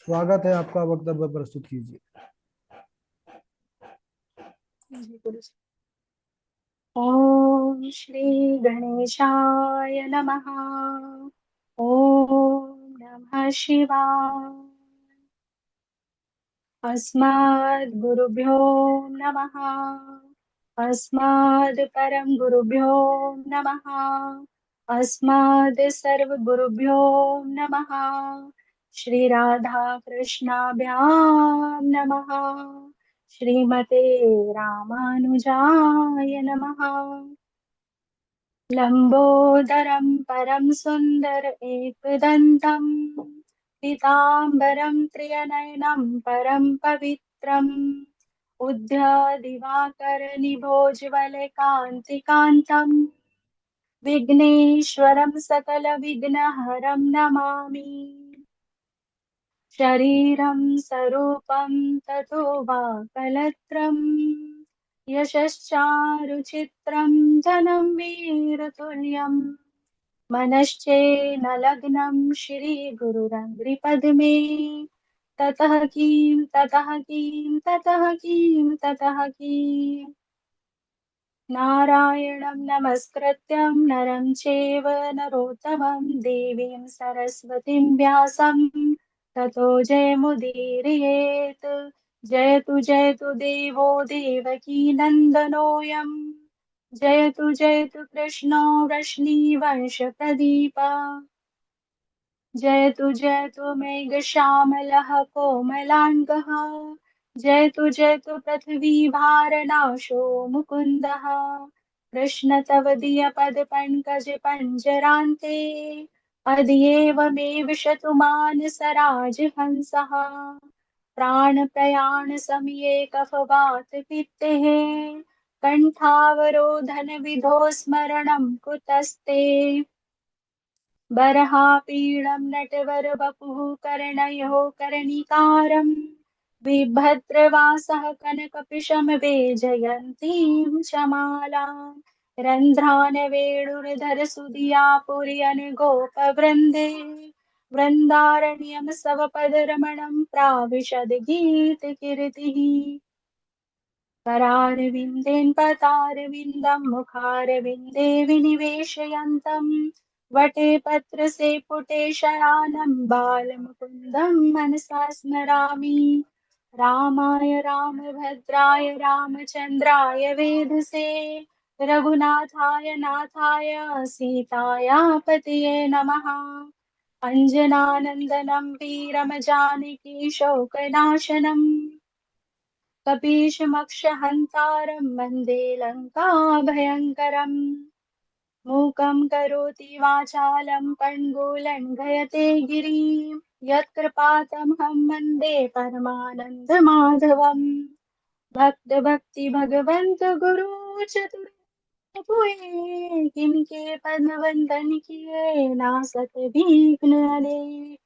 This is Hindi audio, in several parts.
स्वागत है आपका। वक्तव्य प्रस्तुत कीजिए। जी गुरु जी। ओम श्री गणेशाय नमः। ओम नमः शिवाय। अस्मद् गुरुभ्यो नमः। अस्मद् परम गुरुभ्यो नमः। अस्मद् सर्व गुरुभ्यो नमः। श्री राधा कृष्णाभ्यां नमः। श्रीमते रामानुजाय नमः। लंबोदरं परम सुंदर एकदंतं पीतांबरं त्रिनयनं परम पवित्रम् दिवाकर निभोज्वलकान्तिकान्तम् विघ्नेश्वरं सकल विघ्नहरं नमामि। शरीरं स्वरूपं ततो वा कलत्रम् यशश्चारुचित्रं धनं वीरतुल्यम् मनश्चेन लग्नं श्रीगुरुरङ्घ्रिपद्मे ततः किं नारायणं नमस्कृत्यं नरं चैव नरोत्तमं देवीं सरस्वतीं व्यासं ततो जयमुदीरयेत्। जयतु देवो देवकी नन्दनोऽयं जयतु कृष्णो वृष्णिवंशप्रदीप। जयतु मेघश्यामलः कोमलाङ्गः जयतु पृथ्वीभारनाशो मुकुन्दः। कृष्ण तव दीयपदपङ्कज पञ्जरान्ते अद्येव मे विशतु मानसराजहंसः। प्राणप्रयाण समये कफवात पित्तेः कण्ठावरोधन विधो स्मरणं कुतस्ते। बर्हापीडं नटवरवपुः कर्णयो कर्णिकारं विभद्रवासः कनकपिशमवेजयन्तीं च मालां रन्ध्रान् वेणुर्धर सुधिया पुर्यन् वृन्दारण्यं सवपदरमणं प्राविशद गीतकीर्तिः। करारविन्देन पदारविन्दं मुखारविन्दे विनिवेशयन्तं वटे पत्रसे पुटे शयानं बालमुकुन्दं मनसा स्मरामि। रामाय रामभद्राय रामचन्द्राय वेधसे रघुनाथाय नाथाय सीताया पतये नमः। अञ्जनानन्दनं वीरं जानकी शोकनाशनम् कपीशमक्षहन्तारं वन्दे लङ्काभयङ्करम्। मूकं करोति वाचालं पङ्गुलङ्घयते गिरिं यत्कृपातमहं वन्दे परमानन्दमाधवम्। भक्ति भगवन्त गुरु चतुर किनके पद्मवन्दन किए नासत विघ्न हरे।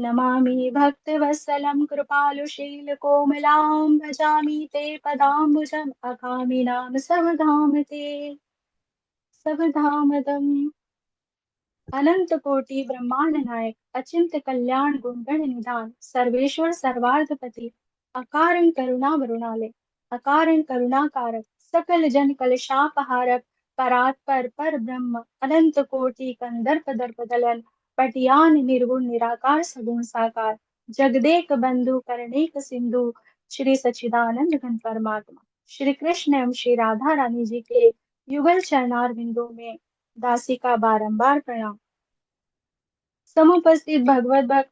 नमामि भक्तवत्सलं कृपालुशीलकोमलां भजामि ते पदाम्बुजम् अगामि नाम सवधाम ते सवधामदम्। अनंत कोटि ब्रह्मांड नायक अचिंत कल्याण गुणगण निधान सर्वेश्वर सर्वार्धपति अकारण करुणा वरुणालय अकारण करुणा कारक सकल जन कलशापहारक परात्पर पर ब्रह्म अनंत कोटि कंदर्प दर्प दलन पटियान निर्गुण निराकार सगुण साकार जगदेक बंधु करणेक सिंधु श्री सच्चिदानंद घन परमात्मा श्री कृष्ण एवं श्री राधा रानी जी के युगल चरणार बिंदु में दासी का बारंबार प्रणाम। समुपस्थित भगवत भक्त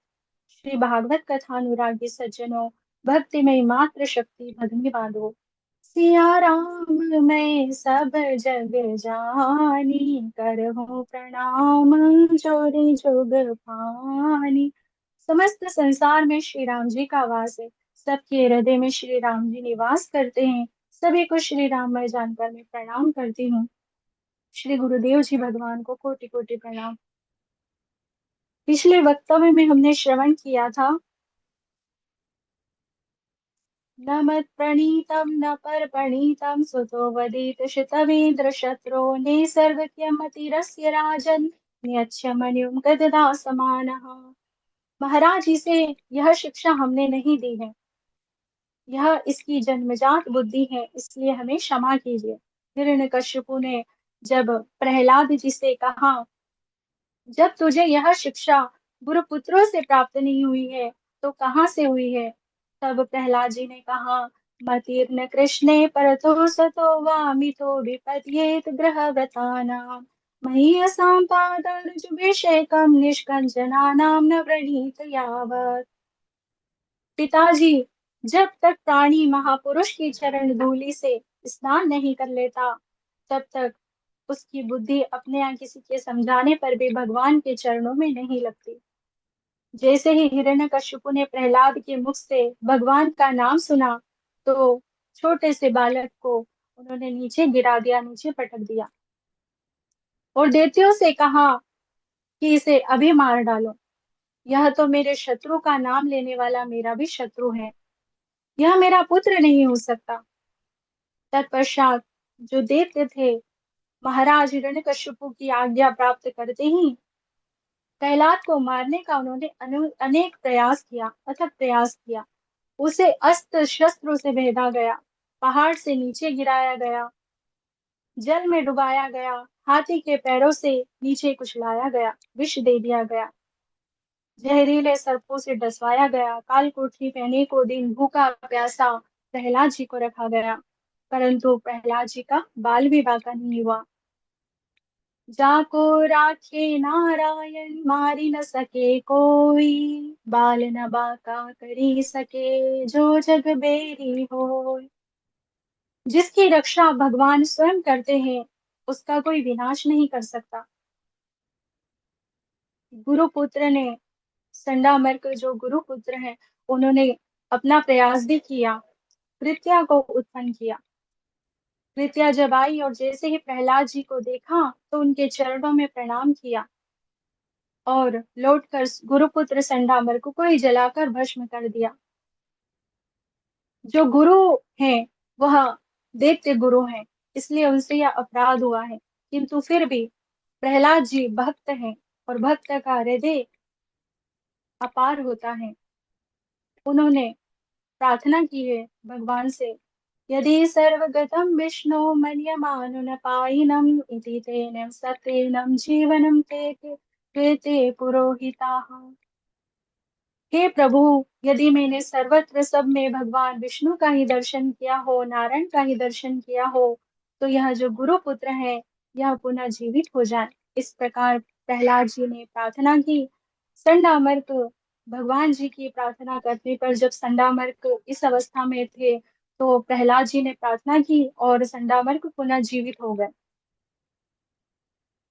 श्री भागवत कथानुरागी सज्जनों, भक्तिमय मात्र शक्ति भगनी बांधो। सिया राम मैं सब जग जानी करहूं प्रणाम जोरी जोग पानी। समस्त संसार में श्री राम जी का वास है। सबके हृदय में श्री राम जी निवास करते हैं। सभी को श्री राममय जानकर मैं प्रणाम करती हूँ। श्री गुरुदेव जी भगवान को कोटि कोटि प्रणाम। पिछले वक्तव्य में हमने श्रवण किया था न मत प्रणीतम न पर प्रणीतम सुतो वदित शितवेन्द्र शत्रो निसर्गक्यमतिरस्य राजन् न्यच्छमन्युं गददा समानः। महाराज, इसे यह शिक्षा हमने नहीं दी है, यह इसकी जन्मजात बुद्धि है, इसलिए हमें क्षमा कीजिए। हिरण्यकशिपु ने जब प्रहलाद जी से कहा, जब तुझे यह शिक्षा गुरुपुत्रों से प्राप्त नहीं हुई है तो कहाँ से हुई है? तब प्रहलाद जी ने कहा, मतीर्न कृष्णे परतो सतो वामितो विपद्येत ग्रहव्रतानां महीयसां पादानुजुभिषेकं निष्कञ्जनानां न व्रणीत यावत्। पिताजी, जब तक प्राणी महापुरुष की चरण धूलि से स्नान नहीं कर लेता, तब तक उसकी बुद्धि अपने यहाँ किसी के समझाने पर भी भगवान के चरणों में नहीं लगती। जैसे ही हिरण्यकशिपु ने प्रहलाद के मुख से भगवान का नाम सुना, तो छोटे से बालक को उन्होंने नीचे गिरा दिया, नीचे पटक दिया और दैत्यों से कहा कि इसे अभी मार डालो। यह तो मेरे शत्रु का नाम लेने वाला मेरा भी शत्रु है, यह मेरा पुत्र नहीं हो सकता। तत्पश्चात जो दैत्य थे, महाराज हिरण्यकशिपु की आज्ञा प्राप्त करते ही प्रहलाद को मारने का उन्होंने अनेक प्रयास किया, अथक प्रयास किया। उसे अस्त्र शस्त्रों से भेदा गया, पहाड़ से नीचे गिराया गया, जल में डुबाया गया, हाथी के पैरों से नीचे कुचलाया गया, विष दे दिया गया, जहरीले सर्पों से डसवाया गया, काल कोठरी में अनेकों दिन भूखा प्यासा प्रहलाद जी को रखा गया, परंतु प्रहलाद जी का बाल भी बांका नहीं हुआ। जाको राखे नारायण मारी न सके कोई, बाल न बाका करी सके जो जग बेरी होय। जिसकी रक्षा भगवान स्वयं करते हैं, उसका कोई विनाश नहीं कर सकता। गुरुपुत्र ने, संडामर्क जो गुरुपुत्र हैं, उन्होंने अपना प्रयास भी किया, कृत्या को उत्पन्न किया। कृत्या जब आई और जैसे ही प्रहलाद जी को देखा तो उनके चरणों में प्रणाम किया और लौटकर गुरुपुत्र संडामर को ही जलाकर भस्म कर दिया। जो गुरु हैं वह दैत्य गुरु हैं, इसलिए उनसे यह अपराध हुआ है, किंतु फिर भी प्रहलाद जी भक्त हैं और भक्त का हृदय अपार होता है। उन्होंने प्रार्थना की है भगवान से, यदि सर्वगतं विष्णु मन्यमानुनपायिनम् इति तेन सतेनं जीवनं ते ते पुरोहिताः। हे प्रभु, यदि मैंने सर्वत्र सब में भगवान विष्णु का ही दर्शन किया हो, नारायण का ही दर्शन किया हो, तो यह जो गुरु पुत्र है यह पुनः जीवित हो जाए। इस प्रकार प्रहलाद जी ने प्रार्थना की। संडामर्क भगवान जी की प्रार्थना करने पर जब संडामर्क इस अवस्था में थे, तो प्रहलाद जी ने प्रार्थना की और संडामर्क पुनः जीवित हो गए।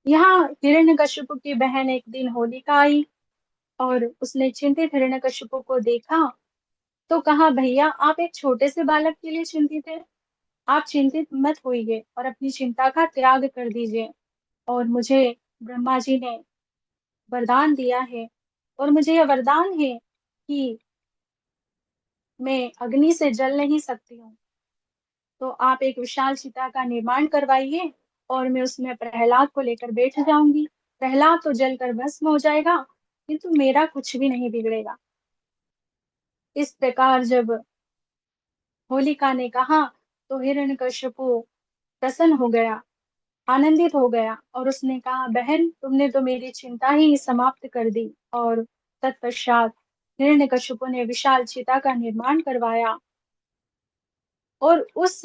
यहाँ हिरण्यकशिपु की बहन एक दिन होलिका आई और उसने चिंतित हिरण्यकशिपु को देखा तो कहा, भैया आप एक छोटे से बालक के लिए चिंतित हैं, आप चिंतित मत होइए और अपनी चिंता का त्याग कर दीजिए। और मुझे ब्रह्मा जी ने वरदान दिया है और मुझे यह वरदान है कि मैं अग्नि से जल नहीं सकती हूँ, तो आप एक विशाल चिता का निर्माण करवाइए और मैं उसमें प्रहलाद को लेकर बैठ जाऊंगी। प्रहलाद तो जलकर भस्म हो जाएगा, किंतु मेरा कुछ भी नहीं बिगड़ेगा। इस प्रकार जब होलिका ने कहा तो हिरण्यकशिपु प्रसन्न हो गया, आनंदित हो गया और उसने कहा, बहन तुमने तो मेरी चिंता ही समाप्त कर दी। और तत्पश्चात हिरण्यकशिपु ने विशाल चिता का निर्माण करवाया और उस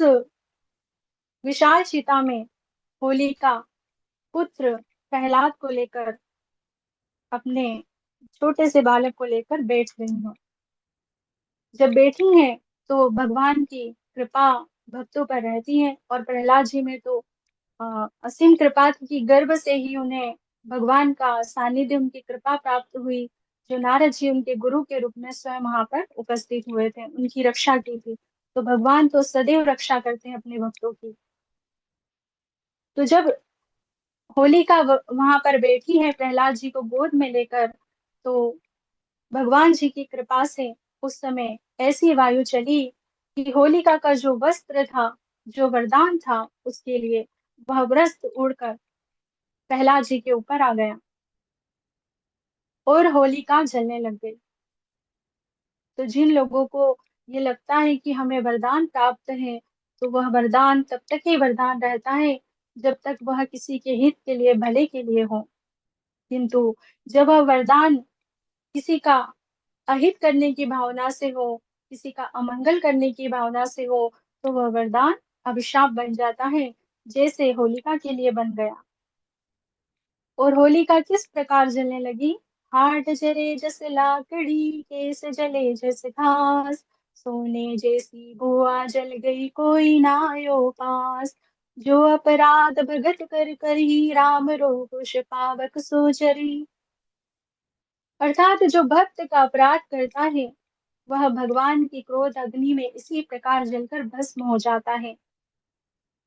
विशाल चिता में होलिका पुत्र प्रहलाद को लेकर, अपने छोटे से बालक को लेकर बैठ गई हैं। जब बैठी हैं तो भगवान की कृपा भक्तों पर रहती है और प्रहलाद जी में तो असीम कृपा थी कि गर्भ से ही उन्हें भगवान का सानिध्य, उनकी कृपा प्राप्त हुई। जो नारद जी उनके गुरु के रूप में स्वयं वहां पर उपस्थित हुए थे, उनकी रक्षा की थी। तो भगवान तो सदैव रक्षा करते हैं अपने भक्तों की। तो जब होलिका वहां पर बैठी है प्रहलाद जी को गोद में लेकर, तो भगवान जी की कृपा से उस समय ऐसी वायु चली कि होलिका का जो वस्त्र था, जो वरदान था उसके लिए, वह वस्त्र उड़कर प्रहलाद जी के ऊपर आ गया। और होलिका जलने लग गई। तो जिन लोगों को ये लगता है कि हमें वरदान प्राप्त है, तो वह वरदान तब तक ही वरदान रहता है जब तक वह किसी के हित के लिए, भले के लिए हो। किंतु जब वह वरदान किसी का अहित करने की भावना से हो, किसी का अमंगल करने की भावना से हो, तो वह वरदान अभिशाप बन जाता है, जैसे होलिका के लिए बन गया। और होलिका किस प्रकार जलने लगी? हाट जले जस लाकड़ी, केस जले जस घास, सोने जैसी बुआ जल गई, कोई ना आयो पास। जो अपराध भगत कर कर ही, राम रोष पावक सो जरी। अर्थात जो भक्त का अपराध करता है, वह भगवान की क्रोध अग्नि में इसी प्रकार जलकर भस्म हो जाता है।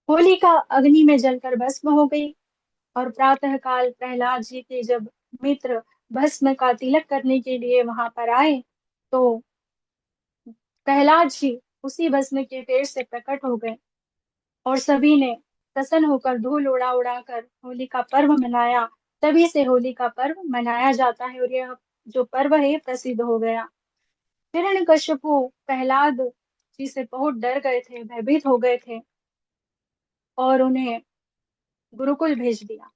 होलिका अग्नि में जलकर भस्म हो गई। और प्रातः काल प्रहलाद जी के जब मित्र भस्म का तिलक करने के लिए वहां पर आए, तो प्रहलाद जी उसी भस्म के पेड़ से प्रकट हो गए। और सभी ने प्रसन्न होकर धूल उड़ा उड़ा कर होली का पर्व मनाया। तभी से होली का पर्व मनाया जाता है, और यह जो पर्व है प्रसिद्ध हो गया। हिरण्यकश्यपु प्रहलाद जी से बहुत डर गए थे, भयभीत हो गए थे, और उन्हें गुरुकुल भेज दिया।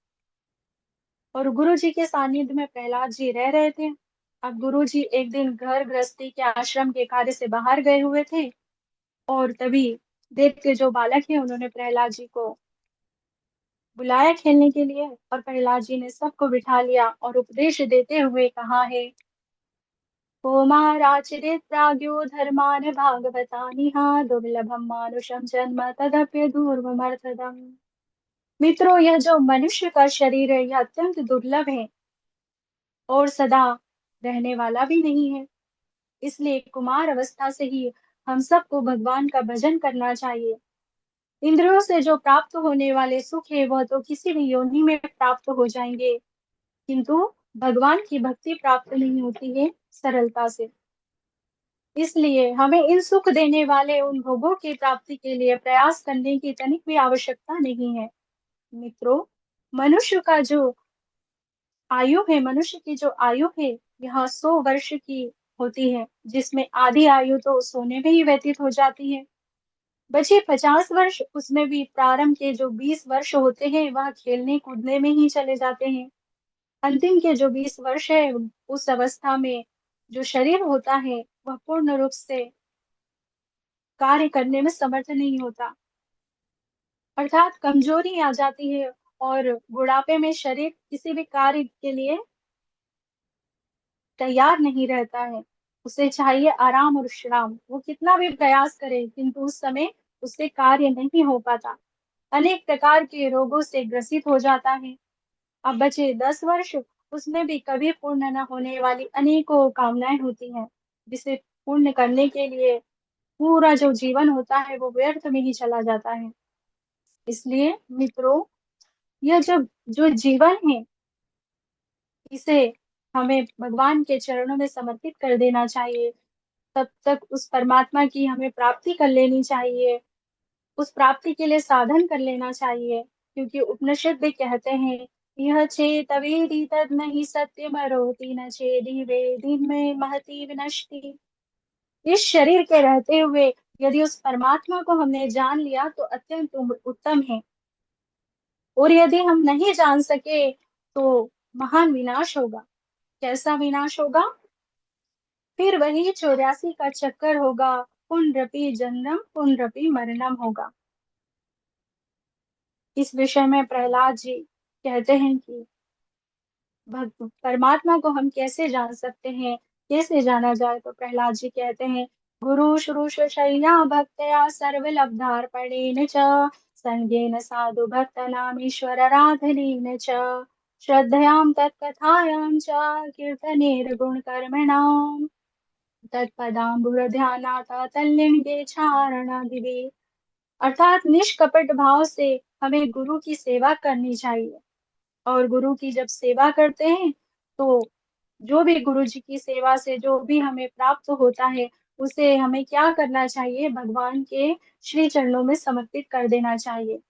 और गुरु जी के सानिध्य में प्रहलाद जी रह रहे थे। अब गुरु जी एक दिन घर गृहस्थी के आश्रम के कार्य से बाहर गए हुए थे, और तभी देव के जो बालक हैं उन्होंने प्रहलाद जी को बुलाया खेलने के लिए। और प्रहलाद जी ने सबको बिठा लिया और उपदेश देते हुए कहा है, कौमाराचरित प्राज्ञो धर्मान भागवतानिहा, दुर्लभम मानुषम जन्म तदप्य दूर्वमर्थदम। मित्रों, यह जो मनुष्य का शरीर है, यह अत्यंत दुर्लभ है और सदा रहने वाला भी नहीं है। इसलिए कुमार अवस्था से ही हम सबको भगवान का भजन करना चाहिए। इंद्रियों से जो प्राप्त होने वाले सुख है, वह तो किसी भी योनि में प्राप्त हो जाएंगे, किंतु भगवान की भक्ति प्राप्त नहीं होती है सरलता से। इसलिए हमें इन सुख देने वाले उन भोगों की प्राप्ति के लिए प्रयास करने की तनिक भी आवश्यकता नहीं है। मित्रों, मनुष्य का जो आयु है, मनुष्य की जो आयु है, यह 100 वर्ष की होती है, जिसमें आधी आयु तो सोने में ही व्यतीत हो जाती है। बचे 50 वर्ष, उसमें भी प्रारंभ के जो 20 वर्ष होते हैं, वह खेलने कूदने में ही चले जाते हैं। अंतिम के जो 20 वर्ष है, उस अवस्था में जो शरीर होता है, वह पूर्ण रूप से कार्य करने में समर्थ नहीं होता, अर्थात कमजोरी आ जाती है। और बुढ़ापे में शरीर किसी भी कार्य के लिए तैयार नहीं रहता है। उसे चाहिए आराम और विश्राम। वो कितना भी प्रयास करे, किंतु उस समय उससे कार्य नहीं हो पाता, अनेक प्रकार के रोगों से ग्रसित हो जाता है। अब बचे 10 वर्ष, उसमें भी कभी पूर्ण न होने वाली अनेकों कामनाएं होती हैं, जिसे पूर्ण करने के लिए पूरा जो जीवन होता है वो व्यर्थ में ही चला जाता है। इसलिए मित्रों, यह जब जो जीवन है, इसे हमें भगवान के चरणों में समर्पित कर देना चाहिए। तब तक उस परमात्मा की हमें प्राप्ति कर लेनी चाहिए, उस प्राप्ति के लिए साधन कर लेना चाहिए। क्योंकि उपनिषद भी कहते हैं, यह चेत वेदी तद नहीं सत्य मरोति, न चेदी वेदी में महती विनष्टि। इस शरीर के रहते हुए यदि उस परमात्मा को हमने जान लिया तो अत्यंत उत्तम है, और यदि हम नहीं जान सके तो महान विनाश होगा। कैसा विनाश होगा? फिर वही 84 का चक्कर होगा, पुनरपि जन्म पुनरपि मरणम होगा। इस विषय में प्रहलाद जी कहते हैं कि परमात्मा को हम कैसे जान सकते हैं, कैसे जाना जाए? तो प्रहलाद जी कहते हैं, गुरु शुरूष शय्या भक्तया सर्वलब्धार्पणेन च, संगेन साधु भक्त नामीश्वर आराधनेन च, श्रद्धयां तत्कथायां च, कीर्तनेर गुण कर्मणाम्, तत्पदाम्बुरध्यानाथ तल्लीन चारणादिवे। अर्थात निष्कपट भाव से हमें गुरु की सेवा करनी चाहिए। और गुरु की जब सेवा करते हैं, तो जो भी गुरु जी की सेवा से जो भी हमें प्राप्त होता है, उसे हमें क्या करना चाहिए? भगवान के श्री चरणों में समर्पित कर देना चाहिए।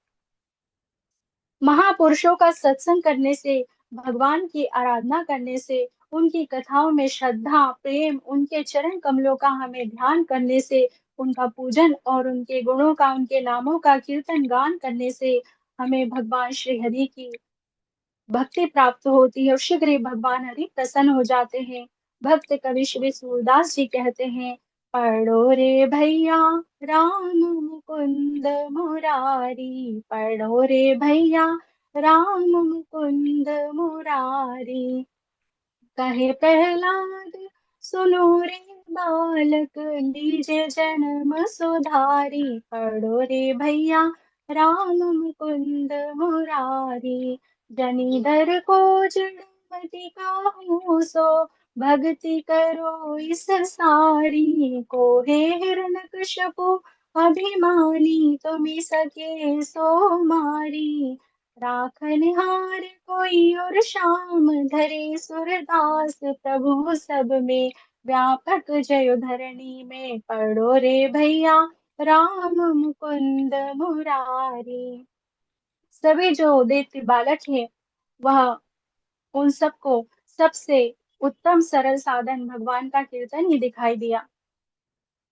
महापुरुषों का सत्संग करने से, भगवान की आराधना करने से उनकी कथाओं में श्रद्धा प्रेम, उनके चरण कमलों का हमें ध्यान करने से, उनका पूजन और उनके गुणों का, उनके नामों का कीर्तन गान करने से हमें भगवान श्री हरि की भक्ति प्राप्त होती है और शीघ्र ही भगवान हरि प्रसन्न हो जाते हैं। भक्त कवि श्री सूरदास जी कहते हैं, पढ़ो रे भैया राम मुकुंद मुरारी, पढ़ो रे भैया राम मुकुंद मुरारी। कहे प्रहलाद सुनो रे बालक, लीजे जन्म सुधारी, पढ़ो रे भैया राम मुकुंद मुरारी। जनिधर को जड़मति काहू सो, भक्ति करो इस सारी को। हे हिरण्यकश्यपु अभिमानी, तुम सके सो मारी। राखनहार कोई और श्याम धरे, सूरदास प्रभु सब में व्यापक जय धरणी में, पढ़ो रे भैया राम मुकुंद मुरारी। सभी जो दैत्य बालक हैं, वह उन सबको सबसे उत्तम सरल साधन भगवान का कीर्तन ही दिखाई दिया।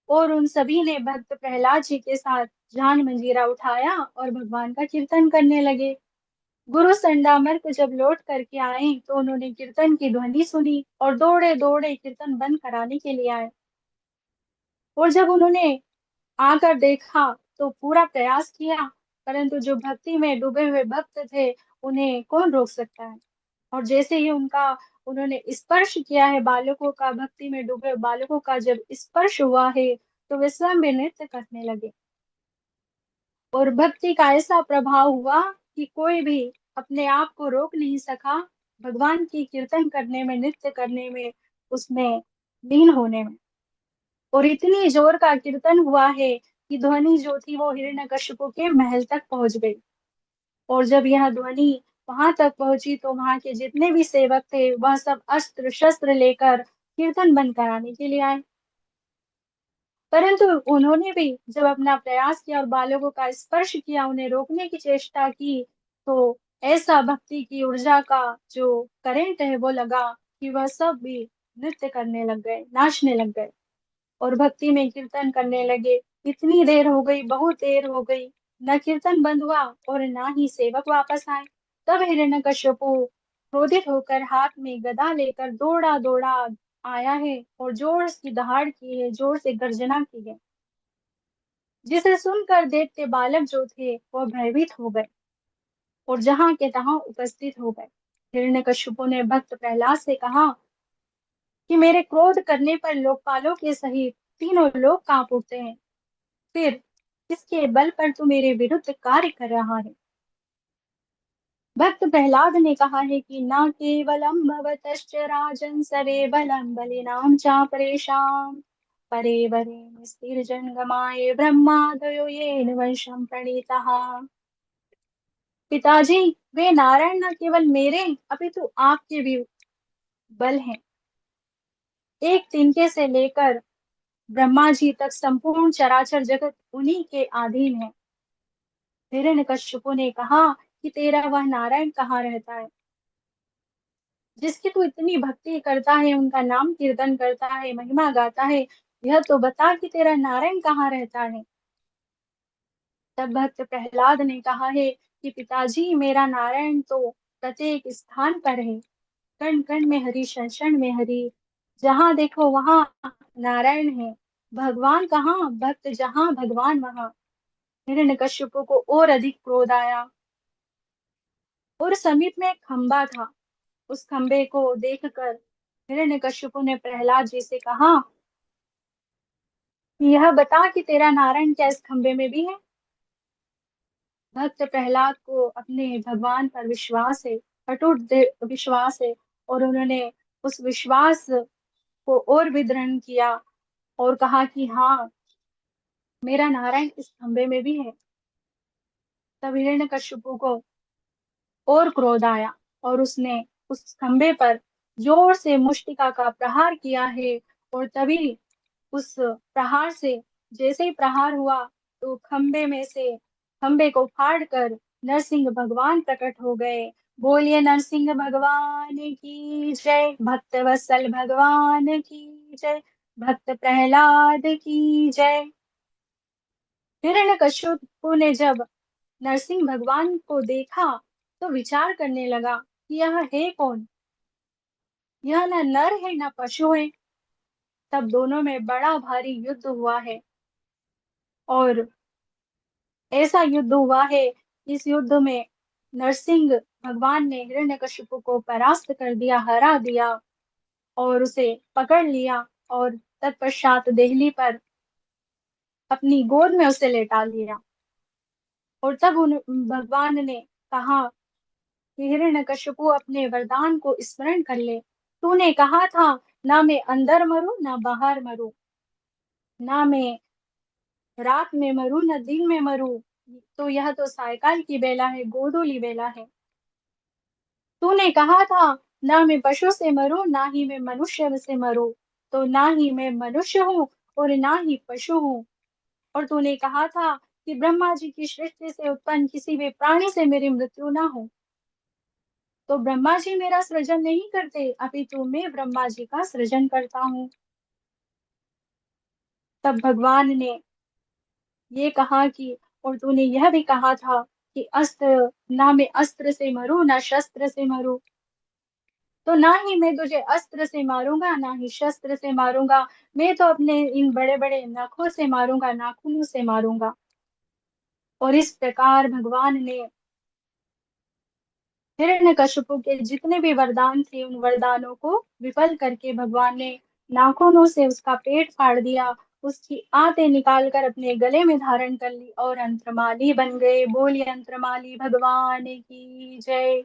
और उन सभी ने भक्त प्रहलाद जी के साथ जान मंजीरा उठाया और भगवान का कीर्तन करने लगे। गुरु संडामर्क जब लौट करके आए तो उन्होंने कीर्तन की ध्वनि सुनी और दौड़े दौड़े कीर्तन बंद कराने के लिए आए। और जब उन्होंने आकर देखा तो पूरा प्रयास किया, परंतु जो भक्ति में डूबे हुए भक्त थे, उन्हें कौन रोक सकता है। और जैसे ही उन्होंने स्पर्श किया है बालकों का, भक्ति में डूबे बालकों का जब स्पर्श हुआ है, तो वे स्वयं भी नृत्य करने लगे। और भक्ति का ऐसा प्रभाव हुआ कि कोई भी अपने आप को रोक नहीं सका भगवान की कीर्तन करने में, नृत्य करने में, उसमें लीन होने में। और इतनी जोर का कीर्तन हुआ है कि ध्वनि जो थी वो हिरण्यकशिपु के महल तक पहुंच गई। और जब यह ध्वनि वहां तक पहुंची तो वहां के जितने भी सेवक थे वह सब अस्त्र शस्त्र लेकर कीर्तन बंद कराने के लिए आए। परंतु उन्होंने भी जब अपना प्रयास किया और बालकों का स्पर्श किया, उन्हें रोकने की चेष्टा की, तो ऐसा भक्ति की ऊर्जा का जो करंट है वो लगा कि वह सब भी नृत्य करने लग गए, नाचने लग गए और भक्ति में कीर्तन करने लगे। इतनी देर हो गई, बहुत देर हो गई, न कीर्तन बंद हुआ और ना ही सेवक वापस आए। तब हिरण्यकश्यपु क्रोधित होकर हाथ में गदा लेकर दौड़ा दौड़ा आया है और जोर की दहाड़ की है, जोर से गर्जना की है, जिसे सुनकर दैत्य बालक जो थे वह भयभीत हो गए और जहां के तहां उपस्थित हो गए। हिरण्यकश्यपु ने भक्त प्रहलाद से कहा कि मेरे क्रोध करने पर लोकपालों के सहित तीनों लोग कांप उठते हैं, फिर किसके बल पर तू मेरे विरुद्ध कार्य कर रहा है। भक्त प्रहलाद ने कहा है कि न केवलम भवतश्च राजन सवे बलम बलिनाम चापरेशाम, परे वरे स्थिर जंगमाय ब्रह्मादयो येन वंशम प्रणीतः। पिताजी, वे नारायण न केवल मेरे अपितु आपके भी बल हैं। एक तिनके से लेकर ब्रह्मा जी तक संपूर्ण चराचर जगत उन्हीं के अधीन है। हिरण्यकश्यपु ने कहा कि तेरा वह नारायण कहाँ रहता है जिसकी तू इतनी भक्ति करता है, उनका नाम कीर्तन करता है, महिमा गाता है। यह तो बता कि तेरा नारायण कहाँ रहता है। तब भक्त प्रहलाद ने कहा है कि पिताजी, मेरा नारायण तो प्रत्येक स्थान पर है, कण कण में हरि, क्षण क्षण में हरि, जहां देखो वहां नारायण है। भगवान कहाँ, भक्त जहां, भगवान वहां। हिरण्यकश्यपु को और अधिक क्रोध आया और समीप में एक खंबा था। उस खंबे को देखकर हिरण्यकश्यपु ने प्रहलाद जी से कहा, यह बता कि तेरा नारायण क्या इस खंबे में भी है। भक्त प्रहलाद को अपने भगवान पर विश्वास है, अटूट विश्वास है, और उन्होंने उस विश्वास को और भी दृढ़ किया और कहा कि हाँ, मेरा नारायण इस खंबे में भी है। तब हिरण्यकश्यपु को और क्रोध आया और उसने उस खंबे पर जोर से मुष्टिका का प्रहार किया है। और तभी उस प्रहार से, जैसे ही प्रहार हुआ, तो खंबे में से, खंबे को फाड़कर नरसिंह भगवान प्रकट हो गए बोलिए नरसिंह भगवान की जय, भक्त वत्सल भगवान की जय, भक्त प्रहलाद की जय। हिरण्यकश्यपु ने जब नरसिंह भगवान को देखा तो विचार करने लगा कि यह है कौन, यह न नर है न पशु है। तब दोनों में बड़ा भारी युद्ध हुआ है, और ऐसा युद्ध हुआ है, इस युद्ध में नरसिंह भगवान ने हिरण्यकश्यपु को परास्त कर दिया, हरा दिया और उसे पकड़ लिया, और तत्पश्चात देहली पर अपनी गोद में उसे लेटा लिया। और तब उन भगवान ने कहा कि हिरण्यकश्यपु अपने वरदान को स्मरण कर ले। तूने कहा था ना मैं अंदर मरूं ना बाहर मरूं, ना मैं रात में मरूं ना दिन में मरूं, तो यह तो सायकाल की बेला है, गोधूली बेला है। तूने कहा था ना मैं पशु से मरूं ना ही मैं मनुष्य से मरूं, तो ना ही मैं मनुष्य हूँ और ना ही पशु हूँ। और तूने कहा था कि ब्रह्मा जी की सृष्टि से उत्पन्न किसी भी प्राणी से मेरी मृत्यु ना हो, तो ब्रह्मा जी मेरा सृजन नहीं करते, अपितु मैं ब्रह्मा जी का सृजन करता हूँ। तब भगवान ने ये कहा कि और तूने यह भी कहा था कि अस्त्र, ना मैं अस्त्र से मरूं ना शस्त्र से मरूं, तो ना ही मैं तुझे अस्त्र से मारूंगा ना ही शस्त्र से मारूंगा, मैं तो अपने इन बड़े बड़े नखों से मारूंगा, नाखूनों से मारूंगा। और इस प्रकार भगवान ने हिरण्यकशिपु के जितने भी वरदान थे उन वरदानों को विफल करके भगवान ने नाखूनों से उसका पेट फाड़ दिया, उसकी आंतें निकाल कर अपने गले में धारण कर ली और अंतरमाली बन गए। बोलिए अंतरमाली भगवान की जय।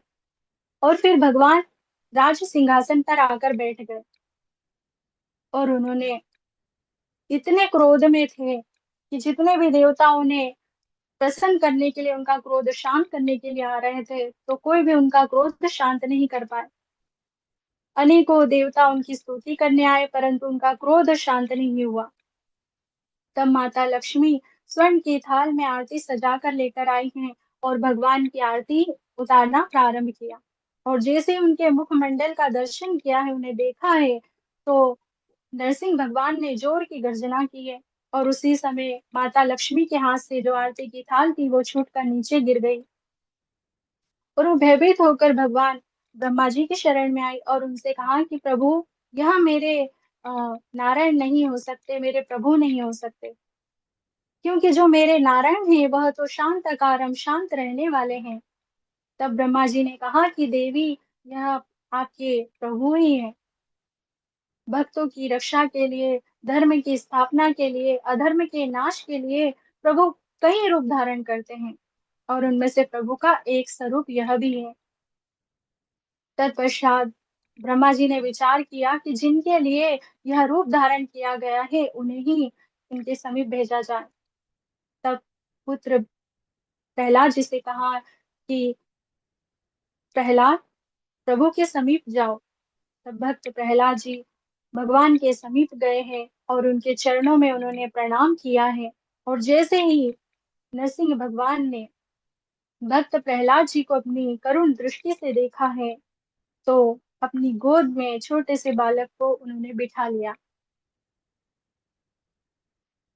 और फिर भगवान राज सिंहासन पर आकर बैठ गए, और उन्होंने इतने क्रोध में थे कि जितने भी देवता उन्हें प्रसन्न करने के लिए, उनका क्रोध शांत करने के लिए आ रहे थे, तो कोई भी उनका क्रोध शांत नहीं कर पाए। अनेकों देवता उनकी स्तुति करने आए, परंतु उनका क्रोध शांत नहीं हुआ। तब माता लक्ष्मी स्वर्ण की थाल में आरती सजा कर लेकर आई हैं, और भगवान की आरती उतारना प्रारंभ किया। और जैसे उनके मुखमंडल का दर्शन किया है, उन्हें देखा है, तो नरसिंह भगवान ने जोर की गर्जना की है। और उसी समय माता लक्ष्मी के हाथ से जो आरती की थाल थी वो छूटकर नीचे गिर गई, और वो भयभीत होकर भगवान ब्रह्मा जी की शरण में आई और उनसे कहा कि प्रभु, यह मेरे नारायण नहीं हो सकते, मेरे प्रभु नहीं हो सकते, क्योंकि जो मेरे नारायण हैं वह तो शांत अकारम, शांत रहने वाले हैं। तब ब्रह्मा जी ने कहा कि देवी, यह आपके प्रभु ही है। भक्तों की रक्षा के लिए, धर्म की स्थापना के लिए, अधर्म के नाश के लिए प्रभु कई रूप धारण करते हैं, और उनमें से प्रभु का एक स्वरूप यह भी है। तत्पश्चात ब्रह्मा जी ने विचार किया कि जिनके लिए यह रूप धारण किया गया है उन्हें ही इनके समीप भेजा जाए। तब पुत्र प्रहलाद जी से कहा कि प्रहलाद, प्रभु के समीप जाओ। तब भक्त प्रहलाद जी भगवान के समीप गए हैं, और उनके चरणों में उन्होंने प्रणाम किया है। और जैसे ही नरसिंह भगवान ने भक्त प्रहलाद जी को अपनी करुण दृष्टि से देखा है, तो अपनी गोद में छोटे से बालक को उन्होंने बिठा लिया।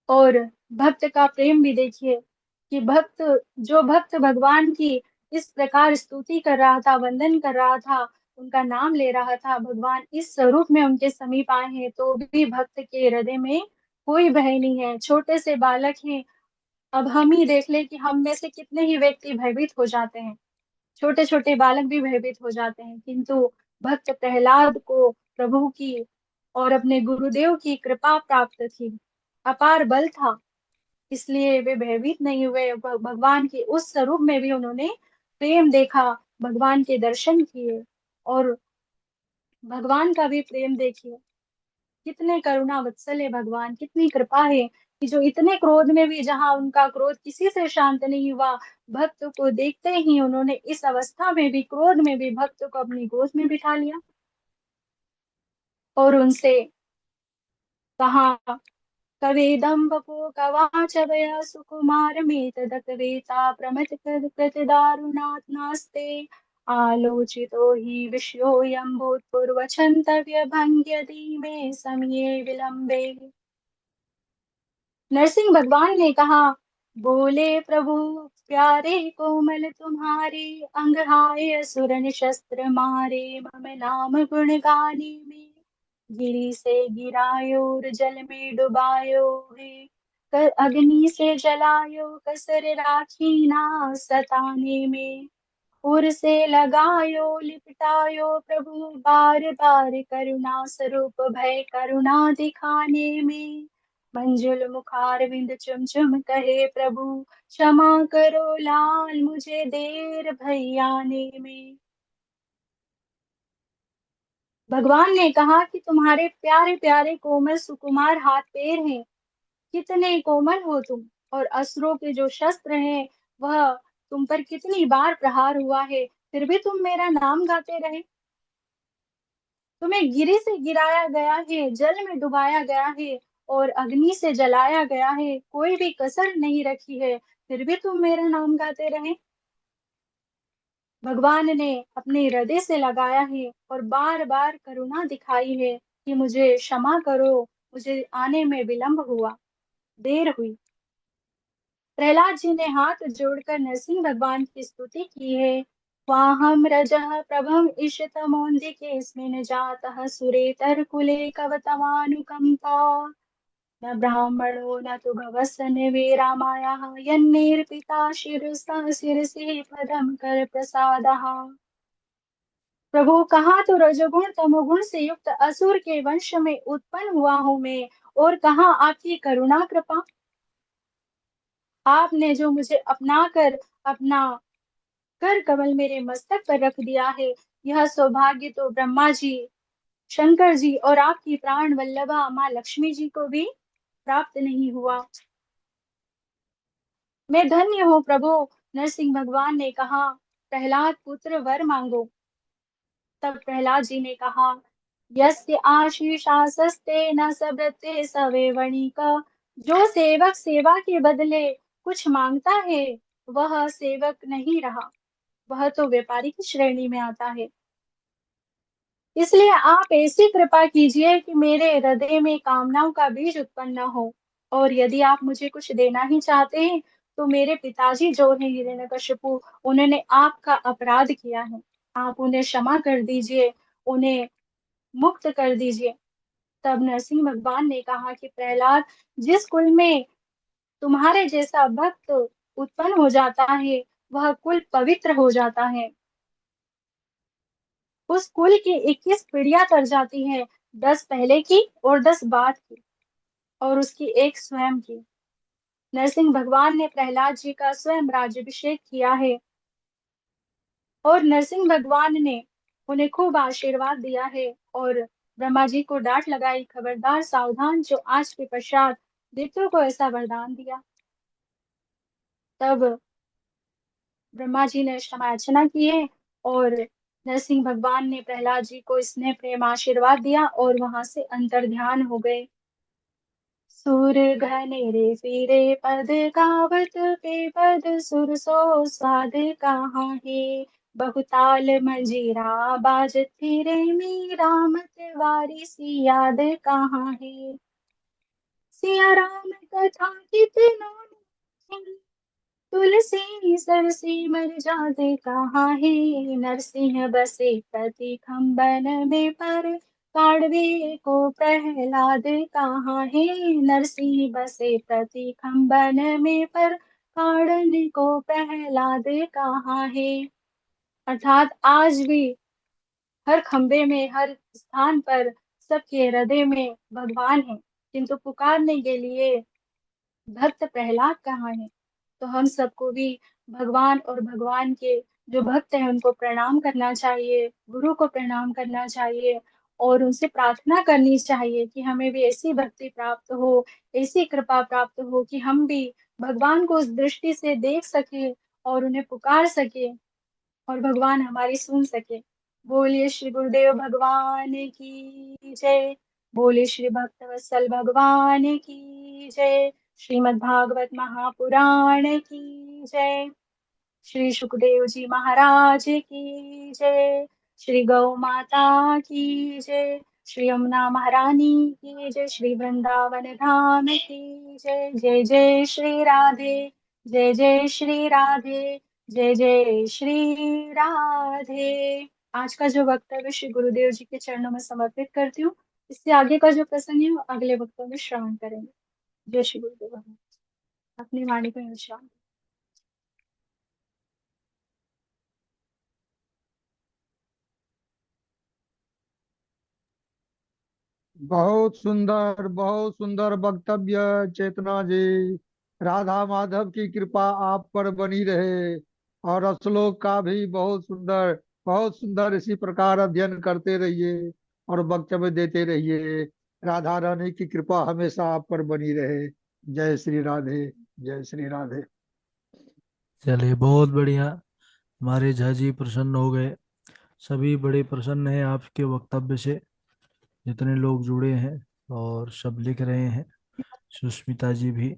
और भक्त का प्रेम भी देखिए कि भक्त भगवान की इस प्रकार स्तुति कर रहा था, वंदन कर रहा था, उनका नाम ले रहा था, भगवान इस स्वरूप में उनके समीप आए हैं, तो भी भक्त के हृदय में कोई भय नहीं है, छोटे से बालक हैं। अब हम ही देख ले कि हम में से कितने ही व्यक्ति भयभीत हो जाते हैं, छोटे छोटे बालक भी भयभीत हो जाते हैं, किंतु भक्त प्रहलाद को प्रभु की और अपने गुरुदेव की कृपा प्राप्त थी, अपार बल था, इसलिए वे भयभीत नहीं हुए। भगवान के उस स्वरूप में भी उन्होंने प्रेम देखा, भगवान के दर्शन किए। और भगवान का भी प्रेम देखिए, कितने करुणा वत्सल है भगवान, कितनी कृपा है कि जो इतने क्रोध में भी, जहां उनका क्रोध किसी से शांत नहीं हुआ, भक्त को देखते ही उन्होंने इस अवस्था में भी, क्रोध में भी, भक्त को अपनी गोद में बिठा लिया और उनसे कहा, कवेदम बपो कवाच वय सुकुमार में तदक वेता प्रमथ कृत दारुणात् नास्ते, आलोचितो हि विषयोऽयं भूतपूर्व क्षन्तव्य भङ्ग्यति मे समये विलम्बे। नरसिंह भगवान ने कहा, बोले प्रभु प्यारे कोमल तुम्हारे, अंगहाय असुर शस्त्र मारे, मम नाम गुण गाने में गिरी से गिरायो और जल में डुबायो है, अग्नि से जलायो कसर राखी ना सताने में, उर से लगायो लिपटायो प्रभु बार बार, करुणा स्वरूप भय करुणा दिखाने में, मंजुल मुखारविंद चुम चुम कहे प्रभु, क्षमा करो लाल मुझे देर भई आने में। भगवान ने कहा कि तुम्हारे प्यारे प्यारे कोमल सुकुमार हाथ पैर हैं, कितने कोमल हो तुम, और असुरों के जो शस्त्र हैं वह तुम पर कितनी बार प्रहार हुआ है, फिर भी तुम मेरा नाम गाते रहे। तुम्हें गिरी से गिराया गया है, जल में डुबाया गया है और अग्नि से जलाया गया है, कोई भी कसर नहीं रखी है, फिर भी तुम मेरा नाम गाते रहे। भगवान ने अपने हृदय से लगाया है और बार बार करुणा दिखाई है कि मुझे क्षमा करो, मुझे आने में विलंब हुआ, देर हुई। प्रहलाद जी ने हाथ जोड़कर नरसिंह भगवान की स्तुति की है। वाहम रजः प्रभम ईशतमोन्दिकेऽस्मिन् जातः सुरेतर कुले कवतवानुकंपा, न ब्राह्मणो न तु भवस्य रामायाः, यन्नेर्पिता शिरसा शिरसि पदम कर प्रसादः। प्रभु, कहाँ तो रजोगुण तमोगुण से युक्त असुर के वंश में उत्पन्न हुआ हूं मैं, और कहाँ आपकी करुणा कृपा। आपने जो मुझे अपना कर अपना कर कमल मेरे मस्तक पर रख दिया है, यह सौभाग्य तो ब्रह्मा जी, शंकर जी और आपकी प्राण वल्लभा माँ लक्ष्मी जी को भी प्राप्त नहीं हुआ। मैं धन्य हूँ प्रभु। नरसिंह भगवान ने कहा, प्रहलाद पुत्र वर मांगो। तब प्रहलाद जी ने कहा, यस्य आशीषासस्ते न सबृते सवे वणिक, जो सेवक सेवा के बदले कुछ मांगता है वह सेवक नहीं रहा, वह तो व्यापारी की श्रेणी में आता है। इसलिए आप ऐसी कृपा कीजिए कि मेरे हृदय में कामनाओं का बीज उत्पन्न न हो, और यदि आप मुझे कुछ देना ही चाहते हैं तो मेरे पिताजी जो है हिरण्यकशिपु, उन्होंने आपका अपराध किया है, आप उन्हें क्षमा कर दीजिए, उन्हें मुक्त कर दीजिए। तब नरसिंह भगवान ने कहा कि प्रहलाद, जिस कुल में तुम्हारे जैसा भक्त उत्पन्न हो जाता है वह कुल पवित्र हो जाता है। उस कुल की 21 पीढ़ियां तर जाती हैं, 10 पहले की और 10 बाद की, और उसकी एक स्वयं की। नरसिंह भगवान ने प्रहलाद जी का स्वयं राज्याभिषेक किया है, और नरसिंह भगवान ने उन्हें खूब आशीर्वाद दिया है, और ब्रह्मा जी को डांट लगाई, खबरदार सावधान, जो आज के पश्चात दैत्यों को ऐसा वरदान दिया। तब ब्रह्मा जी ने क्षमा याचना की है, और नरसिंह भगवान ने प्रहलाद जी को स्नेह प्रेम आशीर्वाद दिया और वहां से अंतर्ध्यान हो गए। सुर घनेरे फिरे पद गावत पे पद, सुर सो स्वाद कहाँ है, बहुताल मंजीरा बाजत फिरे मीरा, मत वारी सी याद कहाँ है। सिया राम कथा कितनों ने सुनी, तुलसी सरसी मर जाते कहाँ है, नरसिंह बसे प्रति खम्बन में पर, काढ़वे को प्रहलाद कहाँ है, नरसिंह बसे प्रति खम्बन में पर, काढ़ने को प्रहलाद कहाँ है। अर्थात आज भी हर खंबे में, हर स्थान पर, सबके हृदय में भगवान है, किंतु पुकारने के लिए भक्त प्रहलाद कहाँ है। तो हम सबको भी भगवान और भगवान के जो भक्त हैं उनको प्रणाम करना चाहिए, गुरु को प्रणाम करना चाहिए, और उनसे प्रार्थना करनी चाहिए कि हमें भी ऐसी भक्ति प्राप्त हो, ऐसी कृपा प्राप्त हो कि हम भी भगवान को उस दृष्टि से देख सके और उन्हें पुकार सके, और भगवान हमारी सुन सके। बोलिए श्री गुरुदेव भगवान की जय। बोलिए श्री भक्तवत्सल भगवान की जय। श्रीमद् भागवत महापुराण की जय। श्री सुखदेव जी महाराज की जय। श्री गौ माता की जय। श्री यमुना महारानी की जय। श्री वृंदावन धाम की जय। जय जय श्री राधे। जय जय श्री राधे। जय जय श्री राधे। आज का जो वक्तव्य श्री गुरुदेव जी के चरणों में समर्पित करती हूँ। इससे आगे का जो प्रसंग है वो अगले वक्तव्य में श्रवण करेंगे। जय श्री गुरुदेव भगवान। अपनी वाणी को विश्राम। बहुत सुंदर वक्तव्य चेतना जी। राधा माधव की कृपा आप पर बनी रहे। और श्लोक का भी बहुत सुंदर इसी प्रकार अध्ययन करते रहिए और वक्तव्य देते रहिए। राधा रानी की कृपा हमेशा आप पर बनी रहे। जय श्री राधे। जय श्री राधे। चलिए, बहुत बढ़िया। हमारे झा जी प्रसन्न हो गए। सभी बड़े प्रसन्न हैं आपके वक्तव्य से, जितने लोग जुड़े हैं और सब लिख रहे हैं। सुष्मिता जी भी।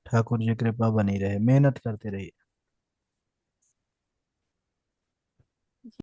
ठाकुर जी कृपा बनी रहे, मेहनत करते रहिए।